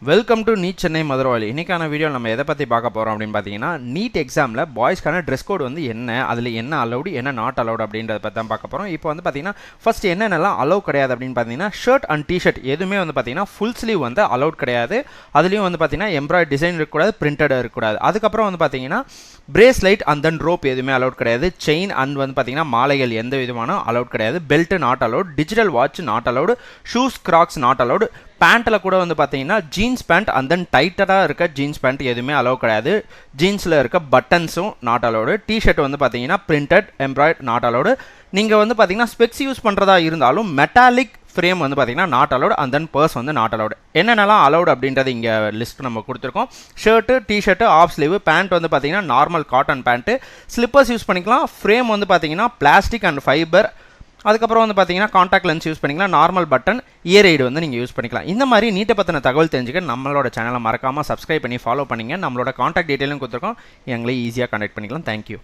Welcome to NEET Chennai Maduravoyal. இன்றைக்கான video நம்ம எதை பற்றி பார்க்க போகிறோம் அப்படின்னு பார்த்தீங்கன்னா, நீட் எக்ஸாமில் பாய்ஸ்க்கான ட்ரெஸ் கோட் வந்து என்ன, அதில் என்ன அலௌடு என்ன நாட் அலௌடு அப்படின்றத பற்றி தான் பார்க்க போகிறோம். இப்போ வந்து பார்த்தீங்கன்னா ஃபஸ்ட் என்னென்னலாம் அலோவ் கிடையாது அப்படின்னு பார்த்தீங்கன்னா, ஷர்ட் அண்ட் டிஷர்ட் எதுவுமே வந்து பார்த்தீங்கன்னா ஃபுல் ஸ்லீவ் வந்து அலௌட் கிடையாது. அதுலேயும் வந்து பார்த்தீங்கன்னா எம்ப்ராய்டரி டிசைன் இருக்கக்கூடாது, பிரிண்டட் இருக்கக்கூடாது. அதுக்கப்புறம் வந்து பார்த்தீங்கன்னா பிரேஸ்லைட் அண்ட் தென் ரோப் எதுவுமே அலௌட் கிடையாது. செயின் அண்ட் வந்து பார்த்தீங்கன்னா மாலைகள் எந்த விதமான அலௌட் கிடையாது. Belt not allowed, digital watch not allowed, shoes crocs not allowed. பேண்ட்டில் கூட வந்து பார்த்தீங்கன்னா ஜீன்ஸ் பேண்ட் அண்ட் தென் டைட்டடாக இருக்க ஜீன்ஸ் பேண்ட் எதுவுமே அலோவ் கிடையாது. ஜீன்ஸில் இருக்க பட்டன்ஸும் நாட் அலௌடு. டிஷர்ட் வந்து பார்த்தீங்கன்னா பிரிண்டட் எம்ப்ராய்ட் நாட் அலௌடு. நீங்கள் வந்து பார்த்தீங்கன்னா ஸ்பெக்ஸ் யூஸ் பண்ணுறதா இருந்தாலும் மெட்டாலிக் ஃப்ரேம் வந்து பார்த்தீங்கன்னா not allowed and then purse வந்து நாட் அலௌடு. என்னென்னலாம் அலௌடு அப்படின்றது இங்கே லிஸ்ட் நம்ம கொடுத்துருக்கோம். Shirt, T shirt, half sleeve, pant வந்து பார்த்தீங்கன்னா normal cotton pant, slippers use பண்ணிக்கலாம். ஃப்ரேம் வந்து பார்த்தீங்கன்னா பிளாஸ்டிக் அண்ட் ஃபைபர். அதுக்கப்புறம் வந்து பார்த்தீங்கன்னா காண்டாக்ட் லென்ஸ் யூஸ் பண்ணிக்கலாம். நார்மல் பட்டன், இயர் எய்டு வந்து நீங்கள் யூஸ் பண்ணிக்கலாம். இந்த மாதிரி நீட்டை பற்றின தகவல் தெரிஞ்சுக்க நம்மளோட சேனலை மறக்காமல் சப்ஸ்கிரைப் பண்ணி ஃபாலோ பண்ணிங்க. நம்மளோட காண்டாக்ட் டீட்டெயிலும் கொடுத்துருக்கோம். எங்களை ஈஸியாக கான்டாக்ட் பண்ணிக்கலாம். தேங்க்யூ.